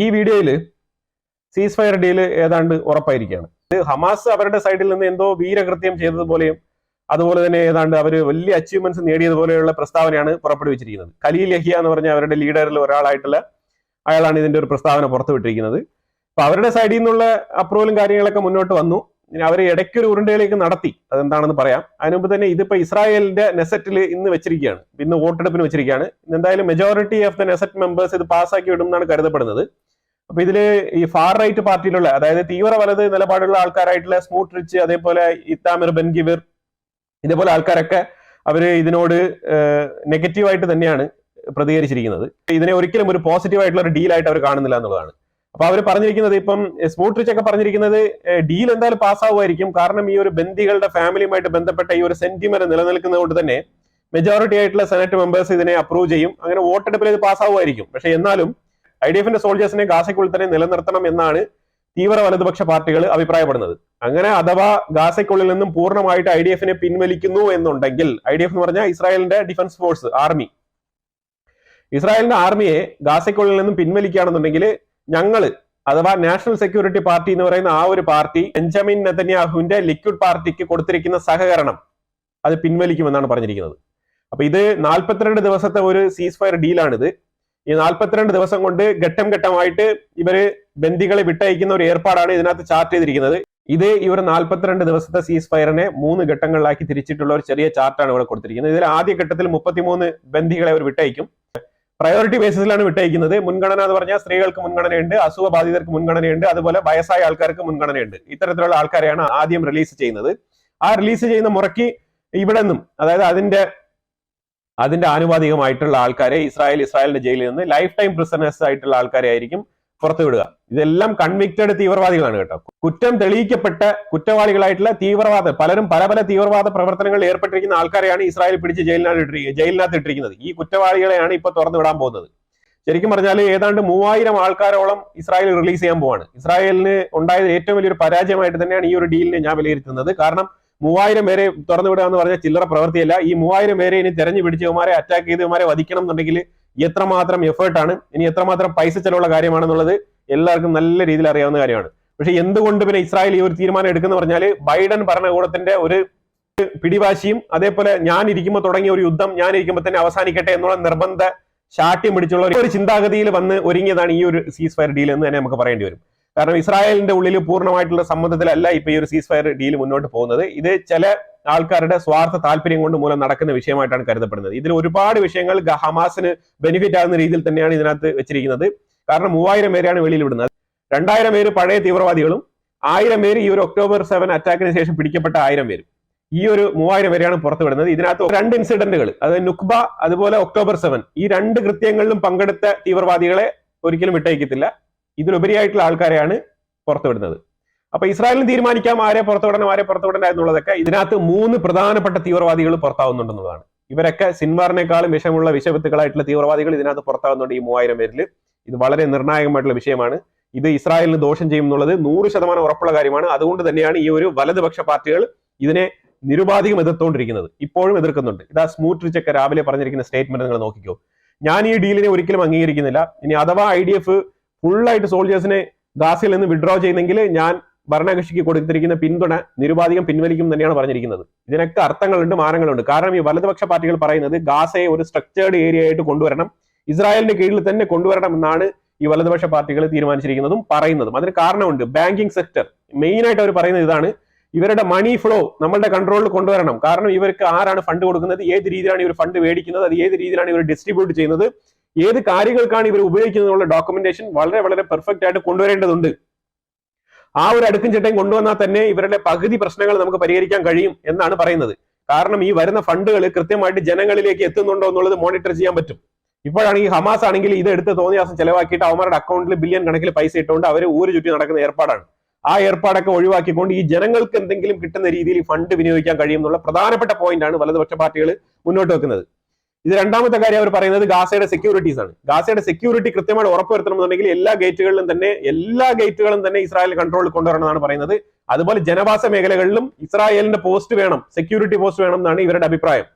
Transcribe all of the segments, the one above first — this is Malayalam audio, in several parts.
ഈ വീഡിയോയിൽ സീസ് ഫയർ ഡീല് ഏതാണ്ട് ഉറപ്പായിരിക്കുകയാണ്. ഹമാസ് അവരുടെ സൈഡിൽ നിന്ന് എന്തോ വീരകൃത്യം ചെയ്തതുപോലെയും അതുപോലെ തന്നെ ഏതാണ്ട് അവർ വലിയ അച്ചീവ്മെന്റ്സ് നേടിയതുപോലെയുള്ള പ്രസ്താവനയാണ് പുറപ്പെടുവിച്ചിരിക്കുന്നത്. ഖലീൽ യഹിയ എന്ന് പറഞ്ഞ അവരുടെ ലീഡറിൽ ഒരാളായിട്ടുള്ള അയാളാണ് ഇതിന്റെ ഒരു പ്രസ്താവന പുറത്തുവിട്ടിരിക്കുന്നത്. അപ്പൊ അവരുടെ സൈഡിൽ നിന്നുള്ള അപ്രൂവലും കാര്യങ്ങളൊക്കെ മുന്നോട്ട് വന്നു. അവർ ഇടയ്ക്കൊരു ഉരുണ്ടയിലേക്ക് നടത്തി, അതെന്താണെന്ന് പറയാം. അതിനുമുമ്പ് തന്നെ ഇതിപ്പോ ഇസ്രായേലിന്റെ നെസറ്റിൽ ഇന്ന് വെച്ചിരിക്കുകയാണ്, ഇന്ന് വോട്ടെടുപ്പിന് വെച്ചിരിക്കുകയാണ്. എന്തായാലും majority of the Knesset members ഇത് പാസ്സാക്കി വിടുമെന്നാണ് കരുതപ്പെടുന്നത്. അപ്പൊ ഇതില് ഈ ഫാർ റൈറ്റ് പാർട്ടിയിലുള്ള, അതായത് തീവ്ര വലത് നിലപാടുള്ള ആൾക്കാരായിട്ടുള്ള സ്മൂട്രിച്ച്, അതേപോലെ ഇത്താമിർ ബെൻഗിവിർ, ഇതേപോലെ ആൾക്കാരൊക്കെ അവര് ഇതിനോട് നെഗറ്റീവായിട്ട് തന്നെയാണ് പ്രതികരിച്ചിരിക്കുന്നത്. ഇതിനെ ഒരിക്കലും ഒരു പോസിറ്റീവ് ആയിട്ടുള്ള ഒരു ഡീലായിട്ട് അവർ കാണുന്നില്ല എന്നുള്ളതാണ്. അപ്പൊ അവർ പറഞ്ഞിരിക്കുന്നത്, ഇപ്പം സ്മൂട്രിച്ച് ഒക്കെ പറഞ്ഞിരിക്കുന്നത് ഡീൽ എന്തായാലും പാസ്സാവുമായിരിക്കും. കാരണം ഈ ഒരു ബന്ദികളുടെ ഫാമിലിയുമായിട്ട് ബന്ധപ്പെട്ട ഈ ഒരു സെന്റിമെന്റ് നിലനിൽക്കുന്നത് കൊണ്ട് തന്നെ മെജോറിറ്റി ആയിട്ടുള്ള സെനറ്റ് മെമ്പേഴ്സ് ഇതിനെ അപ്രൂവ് ചെയ്യും. അങ്ങനെ വോട്ടെടുപ്പിൽ ഇത് പാസ്സാവുമായിരിക്കും. പക്ഷെ എന്നാലും IDF സോൾജേഴ്സിനെ ഗാസയ്ക്കുള്ളിൽ തന്നെ നിലനിർത്തണം എന്നാണ് തീവ്ര വലതുപക്ഷ പാർട്ടികൾ അഭിപ്രായപ്പെടുന്നത്. അങ്ങനെ അഥവാ ഗാസയ്ക്കുള്ളിൽ നിന്നും പൂർണ്ണമായിട്ട് IDF പിൻവലിക്കുന്നു എന്നുണ്ടെങ്കിൽ, IDF എന്ന് പറഞ്ഞാൽ ഇസ്രായേലിന്റെ ഡിഫൻസ് ഫോഴ്സ്, ആർമി, ഇസ്രായേലിന്റെ ആർമിയെ ഗാസയ്ക്കുള്ളിൽ നിന്നും പിൻവലിക്കുകയാണെന്നുണ്ടെങ്കിൽ ഞങ്ങള്, അഥവാ നാഷണൽ സെക്യൂരിറ്റി പാർട്ടി എന്ന് പറയുന്ന ആ ഒരു പാർട്ടി ബെഞ്ചമിൻ നെതന്യാഹുവിന്റെ ലിക്വിഡ് പാർട്ടിക്ക് കൊടുത്തിരിക്കുന്ന സഹകരണം അത് പിൻവലിക്കുമെന്നാണ് പറഞ്ഞിരിക്കുന്നത്. അപ്പൊ ഇത് 42 ദിവസത്തെ ഒരു സീസ് ഫയർ ഡീലാണിത്. ഈ 42 ദിവസം കൊണ്ട് ഘട്ടം ഘട്ടമായിട്ട് ഇവര് ബന്ദികളെ വിട്ടയക്കുന്ന ഒരു ഏർപ്പാടാണ് ഇതിനകത്ത് ചാർട്ട് ചെയ്തിരിക്കുന്നത്. ഇത് ഇവർ 42 ദിവസത്തെ സീസ് ഫയറിനെ 3 ഘട്ടങ്ങളിലാക്കി തിരിച്ചിട്ടുള്ള ഒരു ചെറിയ ചാർട്ടാണ് ഇവിടെ കൊടുത്തിരിക്കുന്നത്. ഇതിൽ ആദ്യ ഘട്ടത്തിൽ 33 ബന്ദികളെ അവർ വിട്ടയക്കും. പ്രയോറിറ്റി ബേസിസിലാണ് വിട്ടയക്കുന്നത്. മുൻഗണന എന്ന് പറഞ്ഞാൽ സ്ത്രീകൾക്ക് മുൻഗണനയുണ്ട്, അസുഖ ബാധിതർക്ക് മുൻഗണനയുണ്ട്, അതുപോലെ വയസ്സായ ആൾക്കാർക്ക് മുൻഗണനയുണ്ട്. ഇത്തരത്തിലുള്ള ആൾക്കാരെയാണ് ആദ്യം റിലീസ് ചെയ്യുന്നത്. ആ റിലീസ് ചെയ്യുന്ന മുറയ്ക്ക് ഇവിടെ നിന്നും, അതായത് അതിന്റെ ആനുപാതികമായിട്ടുള്ള ആൾക്കാരെ ഇസ്രായേലിന്റെ ജയിലിൽ നിന്ന് ലൈഫ് ടൈം പ്രിസണേഴ്സ് ആയിട്ടുള്ള ആൾക്കാരെ ആയിരിക്കും പുറത്തുവിടുക. ഇതെല്ലാം കൺവിക്റ്റഡ് തീവ്രവാദികളാണ് കേട്ടോ. കുറ്റം തെളിയിക്കപ്പെട്ട കുറ്റവാളികളായിട്ടുള്ള പലരും പല തീവ്രവാദ പ്രവർത്തനങ്ങളിൽ ഏർപ്പെട്ടിരിക്കുന്ന ആൾക്കാരെയാണ് ഇസ്രായേൽ പിടിച്ച് ജയിലിനകത്ത് ഇട്ടിരിക്കുന്നത്. ഈ കുറ്റവാളികളെയാണ് ഇപ്പൊ തുറന്നു വിടാൻ പോകുന്നത്. ശരിക്കും പറഞ്ഞാൽ ഏതാണ്ട് 3000 ആൾക്കാരോളം ഇസ്രായേൽ റിലീസ് ചെയ്യാൻ പോവാണ്. ഇസ്രായേലിന് ഉണ്ടായത് ഏറ്റവും വലിയൊരു പരാജയമായിട്ട് തന്നെയാണ് ഈ ഒരു ഡീലിനെ ഞാൻ വിലയിരുത്തുന്നത്. കാരണം 3000 പേരെ തുറന്നു വിടുക എന്ന് പറഞ്ഞാൽ ചില്ലറ പ്രവൃത്തിയല്ല. ഈ 3000 പേരെ ഇനി തെരഞ്ഞു പിടിച്ചവന്മാരെ അറ്റാക്ക് ചെയ്തവന്മാരെ വധിക്കണം എന്നുണ്ടെങ്കിൽ എത്രമാത്രം എഫേർട്ടാണ്, ഇനി എത്രമാത്രം പൈസ ചെലവുള്ള കാര്യമാണെന്നുള്ളത് എല്ലാവർക്കും നല്ല രീതിയിൽ അറിയാവുന്ന കാര്യമാണ്. പക്ഷെ എന്തുകൊണ്ട് പിന്നെ ഇസ്രായേൽ ഈ ഒരു തീരുമാനം എടുക്കുന്ന പറഞ്ഞാൽ ബൈഡൻ ഭരണകൂടത്തിന്റെ ഒരു പിടിവാശിയും, അതേപോലെ ഞാൻ ഇരിക്കുമ്പോൾ തുടങ്ങിയ ഒരു യുദ്ധം ഞാൻ ഇരിക്കുമ്പോൾ തന്നെ അവസാനിക്കട്ടെ എന്നുള്ള നിർബന്ധ ശാഠ്യം പിടിച്ചുള്ള ഒരു ചിന്താഗതിയിൽ വന്ന് ഒരുങ്ങിയതാണ് ഈ ഒരു സീസ് ഫയർ ഡീൽ എന്ന് തന്നെ നമുക്ക് പറയേണ്ടി വരും. കാരണം ഇസ്രായേലിന്റെ ഉള്ളിൽ പൂർണ്ണമായിട്ടുള്ള സമ്മതത്തിലല്ല ഇപ്പൊ ഈ ഒരു സീസ് ഫയർ ഡീൽ മുന്നോട്ട് പോകുന്നത്. ഇത് ചില ആൾക്കാരുടെ സ്വാർത്ഥ താല്പര്യം കൊണ്ട് മൂലം നടക്കുന്ന വിഷയമായിട്ടാണ് കരുതപ്പെടുന്നത്. ഇതിൽ ഒരുപാട് വിഷയങ്ങൾ ഹമാസിന് ബെനിഫിറ്റ് ആകുന്ന രീതിയിൽ തന്നെയാണ് ഇതിനകത്ത് വെച്ചിരിക്കുന്നത്. കാരണം 3000 പേരെയാണ് വെളിയിൽ വിടുന്നത്. 2000 പേര് പഴയ തീവ്രവാദികളും 1000 പേര് ഈ ഒരു October 7 അറ്റാക്കിന് ശേഷം പിടിക്കപ്പെട്ട 1000 പേരും, ഈ ഒരു 3000 പേരെയാണ് പുറത്തു വിടുന്നത്. ഇതിനകത്ത് 2 ഇൻസിഡന്റുകൾ, അതായത് നുക്ബ അതുപോലെ October 7, ഈ 2 കൃത്യങ്ങളിലും പങ്കെടുത്ത തീവ്രവാദികളെ ഒരിക്കലും വിട്ടയക്കത്തില്ല. ഇതിലുപരിയായിട്ടുള്ള ആൾക്കാരെയാണ് പുറത്തുവിടുന്നത്. അപ്പൊ ഇസ്രായേലിന് തീരുമാനിക്കാം ആരെ പുറത്തുവിടണം ആരെ പുറത്തുവിടണ്ട എന്നുള്ളതൊക്കെ. ഇതിനകത്ത് 3 പ്രധാനപ്പെട്ട തീവ്രവാദികൾ പുറത്താവുന്നുണ്ടെന്നുള്ളതാണ്. ഇവരൊക്കെ സിൻവാറിനേക്കാളും വിഷമുള്ള വിഷവിത്തുകളായിട്ടുള്ള തീവ്രവാദികൾ ഇതിനകത്ത് പുറത്താവുന്നുണ്ട് ഈ 3000 പേരിൽ. ഇത് വളരെ നിർണായകമായിട്ടുള്ള വിഷയമാണ്. ഇത് ഇസ്രായേലിന് ദോഷം ചെയ്യും എന്നുള്ളത് 100% ഉറപ്പുള്ള കാര്യമാണ്. അതുകൊണ്ട് തന്നെയാണ് ഈ ഒരു വലതുപക്ഷ പാർട്ടികൾ ഇതിനെ നിരുപാധികം എതിർത്തുകൊണ്ടിരിക്കുന്നത്, ഇപ്പോഴും എതിർക്കുന്നുണ്ട്. ഇതാ സ്മൂട്രിച്ച് ഒക്കെ രാവിലെ പറഞ്ഞിരിക്കുന്ന സ്റ്റേറ്റ്മെന്റ് നിങ്ങൾ നോക്കിക്കോ. ഞാൻ ഈ ഡീലിനെ ഒരിക്കലും അംഗീകരിക്കുന്നില്ല. ഇനി അഥവാ IDF ഫുള്ളായിട്ട് സോൾജേഴ്സിനെ ഗാസയിൽ നിന്ന് വിഡ്രോ ചെയ്യുന്നെങ്കിൽ ഞാൻ ഭരണകക്ഷിക്ക് കൊടുത്തിരിക്കുന്ന പിന്തുണ നിരുപാധികം പിൻവലിക്കും തന്നെയാണ് പറഞ്ഞിരിക്കുന്നത്. ഇതിനൊക്കെ അർത്ഥങ്ങളുണ്ട്, മാനങ്ങളുണ്ട്. കാരണം ഈ വലതുപക്ഷ പാർട്ടികൾ പറയുന്നത് ഗാസയെ ഒരു സ്ട്രക്ചേർഡ് ഏരിയ ആയിട്ട് കൊണ്ടുവരണം, ഇസ്രായേലിന്റെ കീഴിൽ തന്നെ കൊണ്ടുവരണം എന്നാണ് ഈ വലതുപക്ഷ പാർട്ടികൾ തീരുമാനിച്ചിരിക്കുന്നതും പറയുന്നതും. അതിന് കാരണമുണ്ട്. ബാങ്കിങ് സെക്ടർ മെയിൻ ആയിട്ട് അവർ പറയുന്നത് ഇതാണ്, ഇവരുടെ മണി ഫ്ലോ നമ്മളുടെ കൺട്രോളിൽ കൊണ്ടുവരണം. കാരണം ഇവർക്ക് ആരാണ് ഫണ്ട് കൊടുക്കുന്നത്, ഏത് രീതിയിലാണ് ഇവർ ഫണ്ട് മേടിക്കുന്നത്, അത് ഏത് രീതിയിലാണ് ഇവർ ഡിസ്ട്രിബ്യൂട്ട് ചെയ്യുന്നത്, ഏത് കാര്യങ്ങൾക്കാണ് ഇവർ ഉപയോഗിക്കുന്നതിനുള്ള ഡോക്യുമെന്റേഷൻ വളരെ പെർഫെക്റ്റ് ആയിട്ട് കൊണ്ടുവരേണ്ടതുണ്ട്. ആ ഒരു അടുക്കും ചിട്ടയും കൊണ്ടുവന്നാൽ തന്നെ ഇവരുടെ പകുതി പ്രശ്നങ്ങൾ നമുക്ക് പരിഹരിക്കാൻ കഴിയും എന്നാണ് പറയുന്നത്. കാരണം ഈ വരുന്ന ഫണ്ടുകൾ കൃത്യമായിട്ട് ജനങ്ങളിലേക്ക് എത്തുന്നുണ്ടോ എന്നുള്ളത് മോണിറ്റർ ചെയ്യാൻ പറ്റും. ഇപ്പോഴാണെങ്കിൽ ഹമാസ് ആണെങ്കിൽ ഇത് എടുത്ത് തോന്നിയ ദിവസം ചെലവാക്കിയിട്ട് അവന്മാരുടെ അക്കൗണ്ടിൽ ബില്യൺ കണക്കിൽ പൈസ ഇട്ടുകൊണ്ട് അവർ ഊര് ചുറ്റി നടക്കുന്ന ഏർപ്പാടാണ്. ആ ഏർപ്പാടൊക്കെ ഒഴിവാക്കിക്കൊണ്ട് ഈ ജനങ്ങൾക്ക് എന്തെങ്കിലും കിട്ടുന്ന രീതിയിൽ ഫണ്ട് വിനിയോഗിക്കാൻ കഴിയും എന്നുള്ള പ്രധാനപ്പെട്ട പോയിന്റാണ് വലതുപക്ഷ പാർട്ടികൾ മുന്നോട്ട് വെക്കുന്നത്. ഇത് രണ്ടാമത്തെ കാര്യം അവർ പറയുന്നത് ഗാസയുടെ സെക്യൂരിറ്റീസ് ആണ്. ഗാസയുടെ സെക്യൂരിറ്റി കൃത്യമായി ഉറപ്പുവരുത്തണമെന്നുണ്ടെങ്കിൽ എല്ലാ ഗേറ്റുകളും തന്നെ ഇസ്രായേൽ കൺട്രോളിൽ കൊണ്ടുവരണമെന്നാണ് പറയുന്നത്. അതുപോലെ ജനവാസ മേഖലകളിലും ഇസ്രായേലിന്റെ പോസ്റ്റ് വേണം, സെക്യൂരിറ്റി പോസ്റ്റ് വേണം എന്നാണ് ഇവരുടെ അഭിപ്രായം.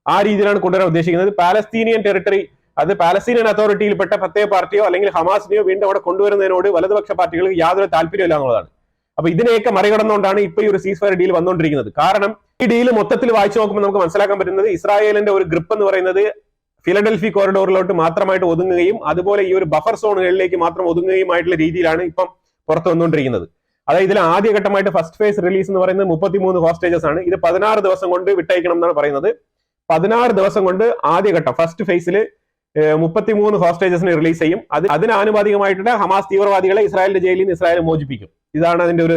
ആ രീതിയിലാണ് കൊണ്ടുവരാൻ ഉദ്ദേശിക്കുന്നത്. പാലസ്തീനിയൻ ടെറിട്ടറി അത് പാലസ്തീനിയൻ അതോറിറ്റിയിൽപ്പെട്ട പ്രത്യേക പാർട്ടിയോ അല്ലെങ്കിൽ ഹമാസിനെയോ വീണ്ടും അവിടെ കൊണ്ടുവരുന്നതിനോട് വലതുപക്ഷ പാർട്ടികൾക്ക് യാതൊരു താല്പര്യമില്ല എന്നുള്ളതാണ്. അപ്പൊ ഇതിനെയൊക്കെ മറികടന്നുകൊണ്ടാണ് ഇപ്പൊ ഈ ഒരു സീസ് ഫയർ ഡീൽ വന്നുകൊണ്ടിരിക്കുന്നത്. കാരണം ഈ ഡീൽ മൊത്തത്തിൽ വായിച്ചു നോക്കുമ്പോൾ നമുക്ക് മനസ്സിലാക്കാൻ പറ്റുന്നത് ഇസ്രായേലിന്റെ ഒരു ഗ്രിപ്പ് എന്ന് പറയുന്നത് ഫിലഡൽഫി കോറിഡോറിലോട്ട് മാത്രമായിട്ട് ഒതുങ്ങുകയും അതുപോലെ ഈ ഒരു ബഫർ സോണുകളിലേക്ക് മാത്രം ഒതുങ്ങുകയുമായിട്ടുള്ള രീതിയിലാണ് ഇപ്പം പുറത്തു വന്നുകൊണ്ടിരിക്കുന്നത്. അതായത് ഇതിൽ ആദ്യഘട്ടമായിട്ട് ഫസ്റ്റ് ഫേസ് റിലീസ് എന്ന് പറയുന്നത് 33 ഹോസ്റ്റേജസ് ആണ്. ഇത് 16 ദിവസം കൊണ്ട് വിട്ടയക്കണം എന്നാണ് പറയുന്നത്. 16 ദിവസം കൊണ്ട് ആദ്യഘട്ടം ഫസ്റ്റ് ഫേസിൽ 33 ഹോസ്റ്റേജസിനെ റിലീസ് ചെയ്യും. അതിന് ആനുപാതികമായിട്ട് ഹമാസ് തീവ്രവാദികളെ ഇസ്രായേലിന്റെ ജയിലിൽ നിന്ന് ഇസ്രായേൽ മോചിപ്പിക്കും. ഇതാണ് അതിന്റെ ഒരു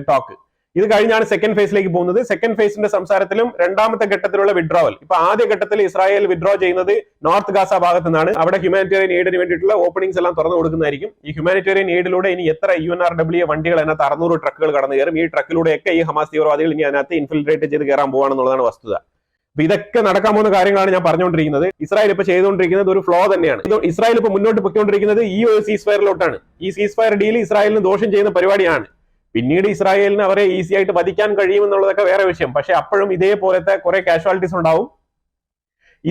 ടോക്ക്. ഇത് കഴിഞ്ഞാണ് സെക്കൻഡ് ഫേസിലേക്ക് പോകുന്നത്. സെക്കൻഡ് ഫേസിന്റെ സംസാരത്തിലും രണ്ടാമത്തെ ഘട്ടത്തിലുള്ള വിഡ്രോവൽ. ഇപ്പൊ ആദ്യ ഘട്ടത്തിൽ ഇസ്രായേൽ വിഡ്രോ ചെയ്യുന്നത് നോർത്ത് ഗാസ ഭാഗത്ത് നിന്നാണ്. അവിടെ ഹ്യൂമാനിറ്റേറിയൻ എയ്ഡിന് വേണ്ടിയിട്ടുള്ള ഓപ്പണിംഗ്സ് എല്ലാം തുറന്നു കൊടുക്കുന്നതായിരിക്കും. ഈ ഹ്യൂമാനിറ്റേറിയൻ എയ്ഡിലൂടെ ഇനി എത്ര UNRWA വണ്ടികൾ അതിനകത്ത് 600 ട്രക്കുകൾ കടന്നു കയറും. ഈ ട്രക്കിലൂടെയൊക്കെ ഈ ഹമാസ് തീവ്രവാദികൾ ഇനി അതിനകത്ത് ഇൻഫിൽട്രേറ്റ് ചെയ്ത് കയറാൻ പോവാണെന്നുള്ളതാണ് വസ്തുത. അപ്പൊ ഇതൊക്കെ നടക്കാൻ പോകുന്ന കാര്യങ്ങളാണ് ഞാൻ പറഞ്ഞുകൊണ്ടിരിക്കുന്നത്. ഇസ്രായേൽ ഇപ്പൊ ചെയ്തുകൊണ്ടിരിക്കുന്നത് ഒരു ഫ്ലോ തന്നെയാണ്. ഇസ്രായേൽ ഇപ്പൊ മുന്നോട്ട് പൊയ്ക്കൊണ്ടിരിക്കുന്നത് ഈ ഒരു സീസ് ഫയറിലോട്ടാണ്. ഈ സീസ് ഫയർ ഡീൽ ഇസ്രായേലിന് ദോഷം ചെയ്യുന്ന പരിപാടിയാണ്. പിന്നീട് ഇസ്രായേലിന് അവരെ ഈസി ആയിട്ട് വധിക്കാൻ കഴിയുമെന്നുള്ളതൊക്കെ വേറെ വിഷയം. പക്ഷെ അപ്പോഴും ഇതേപോലത്തെ കുറെ കാഷ്വാലിറ്റീസ് ഉണ്ടാവും.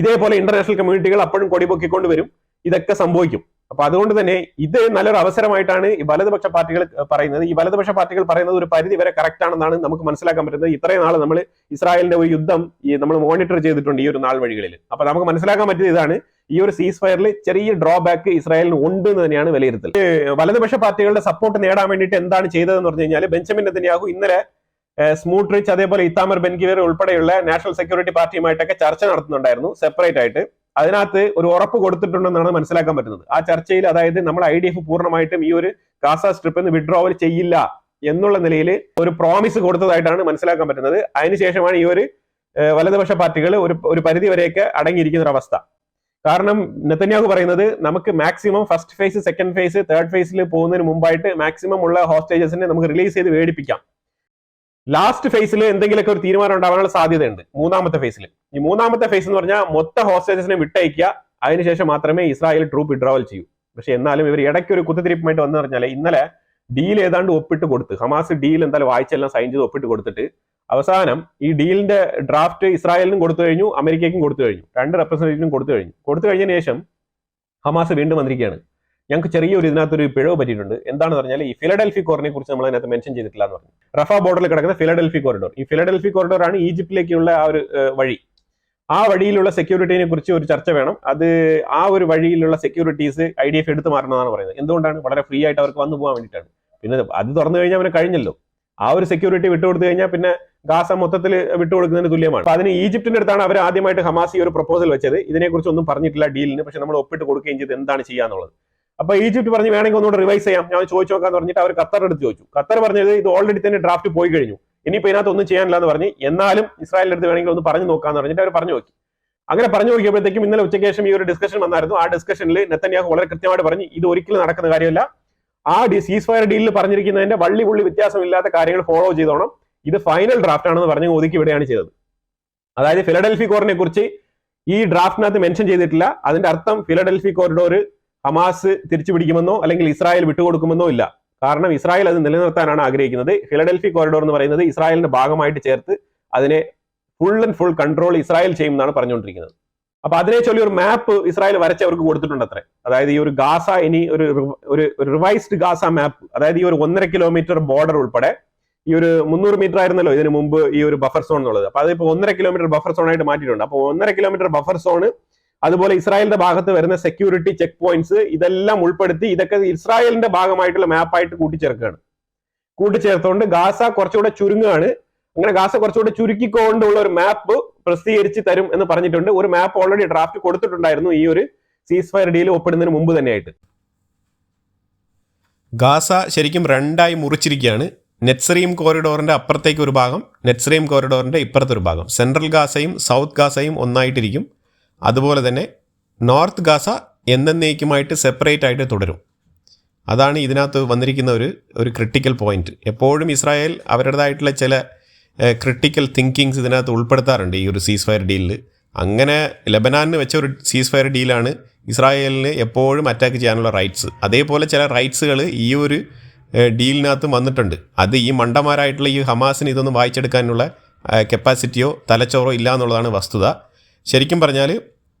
ഇതേപോലെ ഇന്റർനാഷണൽ കമ്മ്യൂണിറ്റികൾ അപ്പോഴും കൊടിപൊക്കിക്കൊണ്ട് വരും. ഇതൊക്കെ സംഭവിക്കും. അപ്പൊ അതുകൊണ്ട് തന്നെ ഇത് നല്ലൊരു അവസരമായിട്ടാണ് ഈ വലതുപക്ഷ പാർട്ടികൾ പറയുന്നത്. ഈ വലതുപക്ഷ പാർട്ടികൾ പറയുന്നത് ഒരു പരിധി വരെ കറക്റ്റ് ആണെന്നാണ് നമുക്ക് മനസ്സിലാക്കാൻ പറ്റുന്നത്. ഇത്രയും നാൾ നമ്മൾ ഇസ്രായേലിന്റെ ഒരു യുദ്ധം നമ്മൾ മോണിറ്റർ ചെയ്തിട്ടുണ്ട് ഈ ഒരു നാൾ വഴികളിൽ. അപ്പൊ നമുക്ക് മനസ്സിലാക്കാൻ പറ്റിയത് ഇതാണ്, ഈ ഒരു സീസ് ഫയറിൽ ചെറിയ ഡ്രോബാക്ക് ഇസ്രായേലിന് ഉണ്ട് എന്ന് തന്നെയാണ് വിലയിരുത്തൽ. വലതുപക്ഷ പാർട്ടികളുടെ സപ്പോർട്ട് നേടാൻ വേണ്ടിയിട്ട് എന്താണ് ചെയ്തതെന്ന് പറഞ്ഞു കഴിഞ്ഞാൽ ബെഞ്ചമിൻ നെതന്യാഹു ഇന്നലെ സ്മൂട്രിച്ച് അതേപോലെ ഇത്താമർ ബെൻഗിവർ ഉൾപ്പെടെയുള്ള നാഷണൽ സെക്യൂരിറ്റി പാർട്ടിയുമായിട്ടൊക്കെ ചർച്ച നടത്തുന്നുണ്ടായിരുന്നു സെപ്പറേറ്റ് ആയിട്ട്. അതിനകത്ത് ഒരു ഉറപ്പ് കൊടുത്തിട്ടുണ്ടെന്നാണ് മനസ്സിലാക്കാൻ പറ്റുന്നത്. ആ ചർച്ചയിൽ അതായത് നമ്മൾ IDF പൂർണ്ണമായിട്ടും ഈ ഒരു ഗാസ സ്ട്രിപ്പിൽ നിന്ന് വിഡ്രോവൽ ചെയ്യില്ല എന്നുള്ള നിലയിൽ ഒരു പ്രോമിസ് കൊടുത്തതായിട്ടാണ് മനസ്സിലാക്കാൻ പറ്റുന്നത്. അതിനുശേഷമാണ് ഈ ഒരു വലതുപക്ഷ പാർട്ടികൾ ഒരു പരിധി വരെയൊക്കെ അടങ്ങിയിരിക്കുന്ന ഒരു അവസ്ഥ. കാരണം നെതന്യാഹു പറയുന്നത് നമുക്ക് maximum first phase second phase third ഫേസിൽ പോകുന്നതിന് മുമ്പായിട്ട് മാക്സിമം ഉള്ള ഹോസ്റ്റേജസിനെ നമുക്ക് റിലീസ് ചെയ്ത് മേടിപ്പിക്കാം. ലാസ്റ്റ് ഫേസിൽ എന്തെങ്കിലുമൊക്കെ ഒരു തീരുമാനം ഉണ്ടാവാനുള്ള സാധ്യതയുണ്ട് മൂന്നാമത്തെ ഫേസിൽ. ഈ മൂന്നാമത്തെ ഫേസ് എന്ന് പറഞ്ഞാൽ മൊത്തം ഹോസ്റ്റേജസിനെ വിട്ടയക്കുക, അതിനുശേഷം മാത്രമേ ഇസ്രായേൽ ട്രൂപ്പ് വിഡ്രോവൽ ചെയ്യൂ. പക്ഷെ എന്നാലും ഇവർ ഇടയ്ക്ക് ഒരു കുത്തിത്തിരിപ്പുമായിട്ട് വന്നു പറഞ്ഞാൽ ഇന്നലെ ഡീൽ ഏതാണ്ട് ഒപ്പിട്ട് കൊടുത്ത് ഹമാസ് ഡീൽ എന്തായാലും വായിച്ചെല്ലാം സൈൻ ചെയ്ത് ഒപ്പിട്ട് കൊടുത്തിട്ട് അവസാനം ഈ ഡീലിന്റെ ഡ്രാഫ്റ്റ് ഇസ്രായേലിനും കൊടുത്തു കഴിഞ്ഞു, അമേരിക്കയ്ക്കും കൊടുത്തു കഴിഞ്ഞു, 2 റെപ്രസെന്റേറ്റീവിനും കൊടുത്തു കഴിഞ്ഞതിന് ശേഷം ഹമാസ് വീണ്ടും വന്നിരിക്കുകയാണ്. ഞങ്ങൾക്ക് ചെറിയൊരു ഇതിനകത്തൊരു പിഴവ് പറ്റിയിട്ടുണ്ട്. എന്താണെന്ന് പറഞ്ഞാൽ ഈ ഫിലഡൽഫി കോറിനെ കുറിച്ച് നമ്മൾ അതിനകത്ത് മെൻഷൻ ചെയ്തിട്ടില്ല എന്ന് പറഞ്ഞു. റഫ ബോർഡറിൽ കിടക്കുന്ന ഫിലഡൽഫി കോറിഡോർ, ഈ ഫിലഡൽഫി കോറിഡോർ ആണ് ഈജിപ്തിലേക്കുള്ള ആ ഒരു വഴി. ആ വഴിയിലുള്ള സെക്യൂരിറ്റിനെ കുറിച്ച് ഒരു ചർച്ച വേണം. അത് ആ ഒരു വഴിയിലുള്ള സെക്യൂരിറ്റീസ് IDF എടുത്തു മാറണമെന്നാണ് പറയുന്നത്. എന്തുകൊണ്ടാണ്? വളരെ ഫ്രീ ആയിട്ട് അവർക്ക് വന്നു പോകാൻ വേണ്ടിയിട്ടാണ്. പിന്നെ അത് തുറന്നു കഴിഞ്ഞാൽ അവനെ കഴിഞ്ഞല്ലോ. ആ ഒരു സെക്യൂരിറ്റി വിട്ടുകൊടുത്തു കഴിഞ്ഞാൽ പിന്നെ ഗാസ മൊത്തത്തിൽ വിട്ടുകൊടുക്കുന്നതിന് തുല്യമാണ്. അപ്പൊ അതിന് ഈജിപ്തിന്റെ അടുത്താണ് അവർ ആദ്യമായിട്ട് ഹമാസ് ഈ ഒരു പ്രപ്പോസൽ വെച്ചത്. ഇതിനെക്കുറിച്ച് ഒന്നും പറഞ്ഞിട്ടില്ല ഡീലിന്, പക്ഷെ നമ്മൾ ഒപ്പിട്ട് കൊടുക്കുകയും ചെയ്ത് എന്താണ് ചെയ്യാന്നുള്ളത്. അപ്പൊ ഈജിപ്ത് പറഞ്ഞ് വേണമെങ്കിൽ ഒന്നുകൂടെ റിവൈസ് ചെയ്യാം, ഞാൻ ചോദിച്ചു നോക്കാന്ന് പറഞ്ഞിട്ട് അവർ ഖത്തർ എടുത്ത് ചോദിച്ചു. ഖത്തർ പറഞ്ഞത് ഇത് ഓൾറെഡി തന്നെ ഡ്രാഫ്റ്റ് പോയി കഴിഞ്ഞു, ഇനിയിപ്പോ ഇതിനകത്ത് ഒന്നും ചെയ്യാനില്ല എന്ന് പറഞ്ഞ്, എന്നാലും ഇസ്രായേലിന്റെ അടുത്ത് വേണമെങ്കിൽ ഒന്ന് പറഞ്ഞു നോക്കാന്ന് പറഞ്ഞിട്ട് അവർ പറഞ്ഞു നോക്കി. അങ്ങനെ പറഞ്ഞു നോക്കിയപ്പോഴത്തേക്കും ഇന്നലെ ഉച്ചയ്ക്ക് ശേഷം ഈ ഒരു ഡിസ്കഷൻ വന്നായിരുന്നു. ആ ഡിസ്കഷനിൽ നെതന്യാഹു വളരെ കൃത്യമായിട്ട് പറഞ്ഞു ഇത് ഒരിക്കലും നടക്കുന്ന കാര്യമല്ല. ആ സീസ് ഫയർ ഡീലിൽ പറഞ്ഞിരിക്കുന്നതിന്റെ വള്ളി പുള്ളി വ്യത്യാസമില്ലാത്ത കാര്യങ്ങൾ ഫോളോ ചെയ്തോണം, ഇത് ഫൈനൽ ഡ്രാഫ്റ്റ് ആണെന്ന് പറഞ്ഞ് ഒതുക്കി വിടുകയാണ് ചെയ്തത്. അതായത് ഫിലഡൽഫി കോറിനെ കുറിച്ച് ഈ ഡ്രാഫ്റ്റിനകത്ത് മെൻഷൻ ചെയ്തിട്ടില്ല. അതിന്റെ അർത്ഥം ഫിലഡൽഫി കോറിഡോർ ഹമാസ് തിരിച്ചു പിടിക്കുമെന്നോ അല്ലെങ്കിൽ ഇസ്രായേൽ വിട്ടുകൊടുക്കുമെന്നോ ഇല്ല. കാരണം ഇസ്രായേൽ അത് നിലനിർത്താനാണ് ആഗ്രഹിക്കുന്നത്. ഫിലഡൽഫി കോറിഡോർ എന്ന് പറയുന്നത് ഇസ്രായേലിന്റെ ഭാഗമായിട്ട് ചേർത്ത് അതിനെ full and full control Israel ചെയ്യുമെന്നാണ് പറഞ്ഞുകൊണ്ടിരിക്കുന്നത്. അപ്പൊ അതിനെ ചൊല്ലി ഒരു മാപ്പ് ഇസ്രായേൽ വരച്ച് അവർക്ക് കൊടുത്തിട്ടുണ്ട് അത്രേ. അതായത് ഈ ഒരു ഗാസ ഇനി ഒരു റിവൈസ്ഡ് ഗാസ മാപ്പ്, അതായത് ഈ ഒരു 1.5 കിലോമീറ്റർ ബോർഡർ ഉൾപ്പെടെ ഈ ഒരു 300 മീറ്റർ ആയിരുന്നല്ലോ ഇതിന് മുമ്പ് ഈ ഒരു ബഫർ സോൺ എന്നുള്ളത്. അപ്പൊ അതിപ്പോ 1.5 കിലോമീറ്റർ ബഫർ സോൺ ആയിട്ട് മാറ്റിയിട്ടുണ്ട്. അപ്പൊ 1.5 കിലോമീറ്റർ ബഫർ സോൺ, അതുപോലെ ഇസ്രായേലിന്റെ ഭാഗത്ത് വരുന്ന സെക്യൂരിറ്റി ചെക്ക് പോയിന്റ്സ്, ഇതെല്ലാം ഉൾപ്പെടുത്തി ഇതൊക്കെ ഇസ്രായേലിന്റെ ഭാഗമായിട്ടുള്ള മാപ്പായിട്ട് കൂട്ടിച്ചേർത്തുകൊണ്ട് ഗാസ കുറച്ചുകൂടെ ചുരുങ്ങുകയാണ്. അങ്ങനെ ഗാസ കുറച്ചുകൂടെ ചുരുക്കിക്കൊണ്ടുള്ള ഒരു മാപ്പ് പ്രസിദ്ധീകരിച്ച് തരും എന്ന് പറഞ്ഞിട്ടുണ്ട്. ഒരു മാപ്പ് ഓൾറെഡി ഡ്രാഫ്റ്റ് കൊടുത്തിട്ടുണ്ടായിരുന്നു ഈ ഒരു സീസ് ഫയർ ഡീൽ ഒപ്പിടുന്നതിന് മുമ്പ് തന്നെയായിട്ട്. ഗാസ ശരിക്കും 2ആയി മുറിച്ചിരിക്കുകയാണ്. നെറ്റ്സറീം കോറിഡോറിന്റെ അപ്പുറത്തേക്ക് ഒരു ഭാഗം, നെറ്റ്സറീം കോറിഡോറിന്റെ ഇപ്പുറത്തൊരു ഭാഗം. സെൻട്രൽ ഗാസയും സൗത്ത് ഗാസയും ഒന്നായിട്ടിരിക്കും. അതുപോലെ തന്നെ നോർത്ത് ഗാസ എന്നേക്കുമായിട്ട് സെപ്പറേറ്റ് ആയിട്ട് തുടരും. അതാണ് ഇതിനകത്ത് വന്നിരിക്കുന്ന ഒരു ക്രിട്ടിക്കൽ പോയിന്റ്. എപ്പോഴും ഇസ്രായേൽ അവരുടേതായിട്ടുള്ള ചില ക്രിട്ടിക്കൽ തിങ്കിങ്സ് ഇതിനകത്ത് ഉൾപ്പെടുത്താറുണ്ട് ഈ ഒരു സീസ് ഫയർ ഡീലിൽ. അങ്ങനെ ലെബനാനിന് വെച്ച ഒരു സീസ് ഫയർ ഡീലാണ് ഇസ്രായേലിന് എപ്പോഴും അറ്റാക്ക് ചെയ്യാനുള്ള റൈറ്റ്സ്. അതേപോലെ ചില റൈറ്റ്സുകൾ ഈ ഒരു ഡീലിനകത്ത് വന്നിട്ടുണ്ട്. അത് ഈ മണ്ടന്മാരായിട്ടുള്ള ഈ ഹമാസിന് ഇതൊന്നും വായിച്ചെടുക്കാനുള്ള കപ്പാസിറ്റിയോ തലച്ചോറോ ഇല്ല എന്നുള്ളതാണ് വസ്തുത. ശരിക്കും പറഞ്ഞാൽ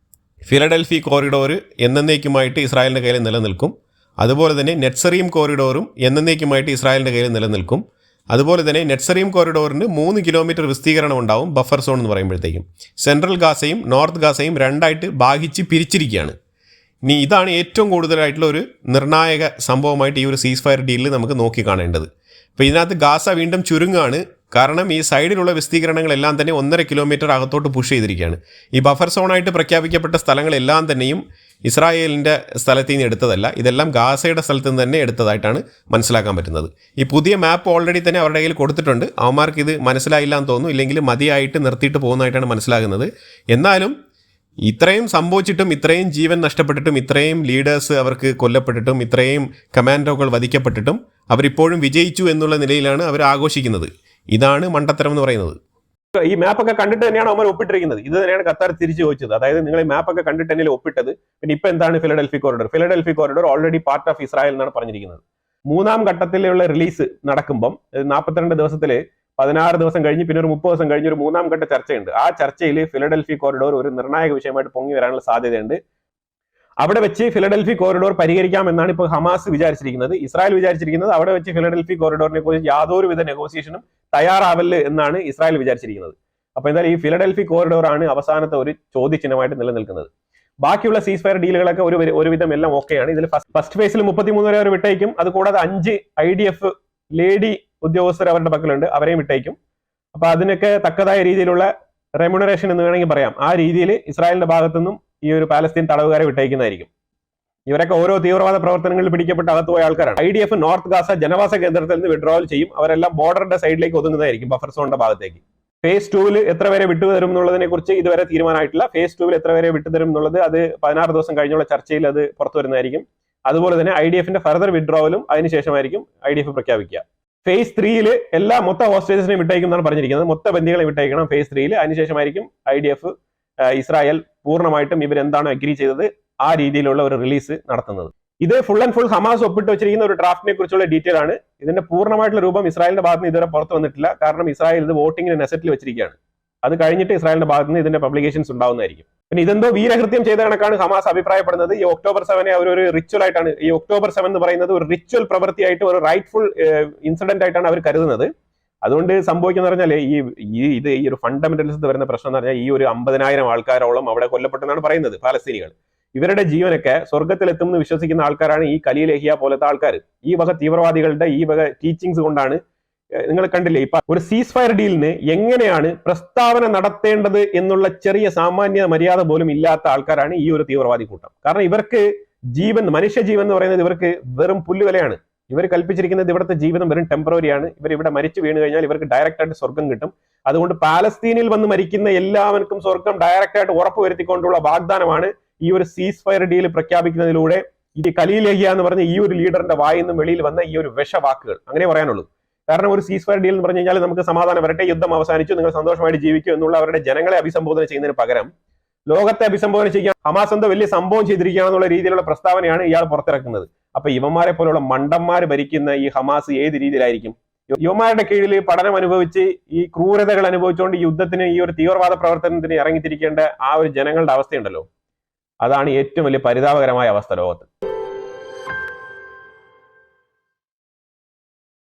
ഫിലഡൽഫി കോറിഡോർ എന്നേക്കുമായിട്ട് ഇസ്രായേലിൻ്റെ കയ്യിൽ നിലനിൽക്കും. അതുപോലെ തന്നെ നെറ്റ്സറീം കോറിഡോറും എന്നേക്കുമായിട്ട് ഇസ്രായേലിൻ്റെ കയ്യിൽ നിലനിൽക്കും. അതുപോലെ തന്നെ നെറ്റ്സറീം കോറിഡോറിന് 3 കിലോമീറ്റർ വിസ്തീകരണം ഉണ്ടാവും ബഫർ സോൺ എന്ന് പറയുമ്പോഴത്തേക്കും. സെൻട്രൽ ഗാസയും നോർത്ത് ഗാസയും രണ്ടായിട്ട് ഭാഗിച്ച് പിരിച്ചിരിക്കുകയാണ്. ഇനി ഇതാണ് ഏറ്റവും കൂടുതലായിട്ടുള്ള ഒരു നിർണായക സംഭവമായിട്ട് ഈ ഒരു സീസ് ഫയർ ഡീലിൽ നമുക്ക് നോക്കിക്കാണേണ്ടത്. അപ്പോൾ ഇതിനകത്ത് ഗാസ വീണ്ടും ചുരുങ്ങാണ്. കാരണം ഈ സൈഡിലുള്ള വിസ്തീകരണങ്ങളെല്ലാം തന്നെ 1.5 കിലോമീറ്റർ അകത്തോട്ട് പുഷ് ചെയ്തിരിക്കുകയാണ്. ഈ ബഫർ സോണായിട്ട് പ്രഖ്യാപിക്കപ്പെട്ട സ്ഥലങ്ങളെല്ലാം തന്നെയും ഇസ്രായേലിൻ്റെ സ്ഥലത്ത് നിന്ന് എടുത്തതല്ല, ഇതെല്ലാം ഗാസയുടെ സ്ഥലത്ത് നിന്ന് തന്നെ എടുത്തതായിട്ടാണ് മനസ്സിലാക്കാൻ പറ്റുന്നത്. ഈ പുതിയ മാപ്പ് ഓൾറെഡി തന്നെ അവരുടെ കയ്യിൽ കൊടുത്തിട്ടുണ്ട്. അവന്മാർക്ക് ഇത് മനസ്സിലായില്ല എന്ന് തോന്നുന്നു, ഇല്ലെങ്കിൽ മതിയായിട്ട് നിർത്തിയിട്ട് പോകുന്നതായിട്ടാണ് മനസ്സിലാകുന്നത്. എന്നാലും ഇത്രയും സംഭവിച്ചിട്ടും, ഇത്രയും ജീവൻ നഷ്ടപ്പെട്ടിട്ടും, ഇത്രയും ലീഡേഴ്സ് അവർക്ക് കൊല്ലപ്പെട്ടിട്ടും, ഇത്രയും കമാൻഡോകൾ വധിക്കപ്പെട്ടിട്ടും അവരിപ്പോഴും വിജയിച്ചു എന്നുള്ള നിലയിലാണ് അവർ ആഘോഷിക്കുന്നത്. ഇതാണ് മണ്ടത്തരം എന്ന് പറയുന്നത്. ഈ മാപ്പൊക്കെ കണ്ടിട്ട് തന്നെയാണ് അവർ ഒപ്പിട്ടിരിക്കുന്നത്. ഇത് തന്നെയാണ് ഖത്താർ തിരിച്ചു ചോദിച്ചത്. അതായത് നിങ്ങൾ ഈ മാപ്പൊക്കെ കണ്ടിട്ട് തന്നെയല്ലേ ഒപ്പിട്ടത്, പിന്നെ ഇപ്പൊ എന്താണ് Philadelphi corridor? Philadelphi corridor already part of Israel എന്നാണ് പറഞ്ഞിരിക്കുന്നത്. 3-ാം ഘട്ടത്തിലുള്ള റിലീസ് നടക്കുമ്പം 42 ദിവസത്തില് 16 ദിവസം കഴിഞ്ഞ് പിന്നെ ഒരു 30 ദിവസം കഴിഞ്ഞ് ഒരു 3-ാം ഘട്ട ചർച്ചയുണ്ട്. ആ ചർച്ചയിൽ ഫിലഡൽഫി കോറിഡോർ ഒരു നിർണായക വിഷയമായിട്ട് പൊങ്ങി വരാനുള്ള സാധ്യതയുണ്ട്. അവിടെ വെച്ച് ഫിലഡൽഫി കോറിഡോർ പരിഹരിക്കാം എന്നാണ് ഇപ്പോൾ ഹമാസ് വിചാരിച്ചിരിക്കുന്നത്. ഇസ്രായേൽ വിചാരിച്ചിരിക്കുന്നത് അവിടെ വെച്ച് ഫിലഡൽഫി കോറിഡോറിനെ കുറിച്ച് യാതൊരുവിധ നെഗോസിയേഷനും തയ്യാറാവല്ല് എന്നാണ് ഇസ്രായേൽ വിചാരിച്ചിരിക്കുന്നത്. അപ്പൊ എന്തായാലും ഈ ഫിലഡൽഫി കോറിഡോർ ആണ് അവസാനത്തെ ഒരു ചോദ്യചിഹ്നമായിട്ട് നിലനിൽക്കുന്നത്. ബാക്കിയുള്ള സീസ് ഫയർ ഡീലുകളൊക്കെ ഒരുവിധം എല്ലാം ഓക്കെയാണ്. ഇതിൽ ഫസ്റ്റ് ഫേസിൽ 33 വരെ അവർ വിട്ടയക്കും. അതുകൂടാതെ 5 IDF ലേഡി ഉദ്യോഗസ്ഥർ അവരുടെ പക്കലുണ്ട്, അവരെയും വിട്ടയക്കും. അപ്പൊ അതിനൊക്കെ തക്കതായ രീതിയിലുള്ള റെമ്യൂണറേഷൻ എന്ന് വേണമെങ്കിൽ പറയാം. ആ രീതിയിൽ ഇസ്രായേലിന്റെ ഭാഗത്തുനിന്നും ഈ ഒരു പാലസ്തീൻ തടവുകാരെ വിട്ടയക്കുന്നതായിരിക്കും. ഇവരൊക്കെ ഓരോ തീവ്രവാദ പ്രവർത്തനങ്ങളിൽ പിടിക്കപ്പെട്ട് അകത്തുപോയ ആൾക്കാരാണ്. IDF നോർത്ത് ഗാസ ജനവാസ കേന്ദ്രത്തിൽ നിന്ന് വിഡ്രോവൽ ചെയ്യും. അവരെല്ലാം ബോർഡറിന്റെ സൈഡിലേക്ക് ഒതുങ്ങുന്നതായിരിക്കും, ബഫർ സോണിന്റെ ഭാഗത്തേക്ക്. ഫേസ് 2 എത്ര വരെ വിട്ടുതരും എന്നുള്ളതിനെ കുറിച്ച് ഇതുവരെ തീരുമാനമായിട്ടില്ല. ഫേസ് 2 എത്ര വരെ വിട്ടുതരും എന്നുള്ളത് അത് 16 ദിവസം കഴിഞ്ഞുള്ള ചർച്ചയിൽ അത് പുറത്തു വരുന്നതായിരിക്കും. അതുപോലെ തന്നെ IDFന്റെ ഫർദർ വിഡ്രോവലും അതിനുശേഷമായിരിക്കും IDF പ്രഖ്യാപിക്കുക. ഫേസ് 3 എല്ലാ മൊത്ത ഹോസ്റ്റേജസിനെയും വിട്ടയക്കും എന്നാണ് പറഞ്ഞിരിക്കുന്നത്. മൊത്ത ബന്ദികളെ വിട്ടയക്കണം ഫേസ് 3. അതിനുശേഷമായിരിക്കും IDF ഇസ്രായേൽ പൂർണ്ണമായിട്ടും ഇവരെന്താണോ അഗ്രി ചെയ്തത് ആ രീതിയിലുള്ള ഒരു റിലീസ് നടത്തുന്നത്. ഇത് ഫുൾ ആൻഡ് ഫുൾ ഹമാസ് ഒപ്പിട്ട് വെച്ചിരിക്കുന്ന ഒരു ഡ്രാഫ്റ്റിനെ കുറിച്ചുള്ള ഡീറ്റെയിൽ ആണ്. ഇതിന്റെ പൂർണ്ണമായിട്ടുള്ള രൂപം ഇസ്രായേലിന്റെ ഭാഗത്ത് നിന്ന് ഇതുവരെ പുറത്തു വന്നിട്ടില്ല. കാരണം ഇസ്രായേൽ ഇത് വോട്ടിങ്ങിന് നെസറ്റിൽ വെച്ചിരിക്കുകയാണ്. അത് കഴിഞ്ഞിട്ട് ഇസ്രായേലിന്റെ ഭാഗത്ത് നിന്ന് ഇതിന്റെ പബ്ലിക്കേഷൻസ് ഉണ്ടാവുന്നതായിരിക്കും. പിന്നെ ഇതെന്തോ വീരകൃത്യം ചെയ്ത കണക്കാണ് ഹമാസ് അഭിപ്രായപ്പെടുന്നത്. ഈ ഒക്ടോബർ 7 അവരൊരു റിച്വൽ ആയിട്ടാണ്, ഈ ഒക്ടോബർ 7 എന്ന് പറയുന്നത് ഒരു റിച്വൽ പ്രവൃത്തിയായിട്ട്, ഒരു റൈറ്റ്ഫുൾ ഇൻസിഡന്റ് ആയിട്ടാണ് അവർ കരുതുന്നത്. അതുകൊണ്ട് സംഭവിക്കുന്ന പറഞ്ഞാൽ ഈ ഒരു ഫണ്ടമെന്റലിസ്റ്റ് വരുന്ന പ്രശ്നം എന്ന് പറഞ്ഞാൽ ഈ ഒരു 50,000 ആൾക്കാരോളം അവിടെ കൊല്ലപ്പെട്ടെന്നാണ് പറയുന്നത് പാലസ്തീനികൾ. ഇവരുടെ ജീവനൊക്കെ സ്വർഗത്തിലെത്തുമെന്ന് വിശ്വസിക്കുന്ന ആൾക്കാരാണ് ഈ ഖലീൽ യഹിയ പോലത്തെ ആൾക്കാർ. ഈ വക തീവ്രവാദികളുടെ ഈ വക ടീച്ചിങ്സ് കൊണ്ടാണ് നിങ്ങൾ കണ്ടില്ലേ ഇപ്പൊ ഒരു സീസ് ഫയർ ഡീലിന് എങ്ങനെയാണ് പ്രസ്താവന നടത്തേണ്ടത് എന്നുള്ള ചെറിയ സാമാന്യ മര്യാദ പോലും ഇല്ലാത്ത ആൾക്കാരാണ് ഈ ഒരു തീവ്രവാദി കൂട്ടം. കാരണം ഇവർക്ക് മനുഷ്യജീവൻ എന്ന് പറയുന്നത് ഇവർക്ക് വെറും പുല്ലുവിലയാണ്. ഇവർ കൽപ്പിച്ചിരിക്കുന്നത് ഇവിടുത്തെ ജീവിതം വെറും ടെമ്പററി ആണ്. ഇവർ ഇവിടെ മരിച്ചു വീണ് കഴിഞ്ഞാൽ ഇവർക്ക് ഡയറക്റ്റ് ആയിട്ട് സ്വർഗം കിട്ടും. അതുകൊണ്ട് പാലസ്തീനിൽ വന്ന് മരിക്കുന്ന എല്ലാവർക്കും സ്വർഗം ഡയറക്റ്റ് ആയിട്ട് ഉറപ്പുവരുത്തിക്കൊണ്ടുള്ള വാഗ്ദാനമാണ് ഈ ഒരു സീസ് ഫയർ ഡീൽ പ്രഖ്യാപിക്കുന്നതിലൂടെ ഈ ഖലീൽ യഹിയ എന്ന് പറഞ്ഞ ഈ ഒരു ലീഡറിന്റെ വായിൽ നിന്നും വെളിയിൽ വന്ന ഈ ഒരു വിഷവാക്കുകൾ അങ്ങനെ പറയാനുള്ളൂ. കാരണം ഒരു സീസ് ഫയർ ഡീൽ എന്ന് പറഞ്ഞു കഴിഞ്ഞാൽ നമുക്ക് സമാധാനം വരട്ടെ, യുദ്ധം അവസാനിച്ചു, നിങ്ങൾ സന്തോഷമായിട്ട് ജീവിക്കും എന്നുള്ള അവരുടെ ജനങ്ങളെ അഭിസംബോധന ചെയ്യുന്നതിന് പകരം ലോകത്തെ അഭിസംബോധന ചെയ്യാൻ ഹമാസ് എന്തോ വലിയ സംഭവം ചെയ്തിരിക്കുകയാണെന്നുള്ള രീതിയിലുള്ള പ്രസ്താവനയാണ് ഇയാൾ പുറത്തിറക്കുന്നത്. അപ്പൊ ഇവന്മാരെ പോലുള്ള മണ്ടന്മാർ ഭരിക്കുന്ന ഈ ഹമാസ് ഏത് രീതിയിലായിരിക്കും? യുവമാരുടെ കീഴിൽ പഠനം അനുഭവിച്ച് ഈ ക്രൂരതകൾ അനുഭവിച്ചുകൊണ്ട് ഈ യുദ്ധത്തിന്, ഈ ഒരു തീവ്രവാദ പ്രവർത്തനത്തിന് ഇറങ്ങിത്തിരിക്കേണ്ട ആ ഒരു ജനങ്ങളുടെ അവസ്ഥയുണ്ടല്ലോ, അതാണ് ഏറ്റവും വലിയ പരിതാപകരമായ അവസ്ഥ ലോകത്ത്.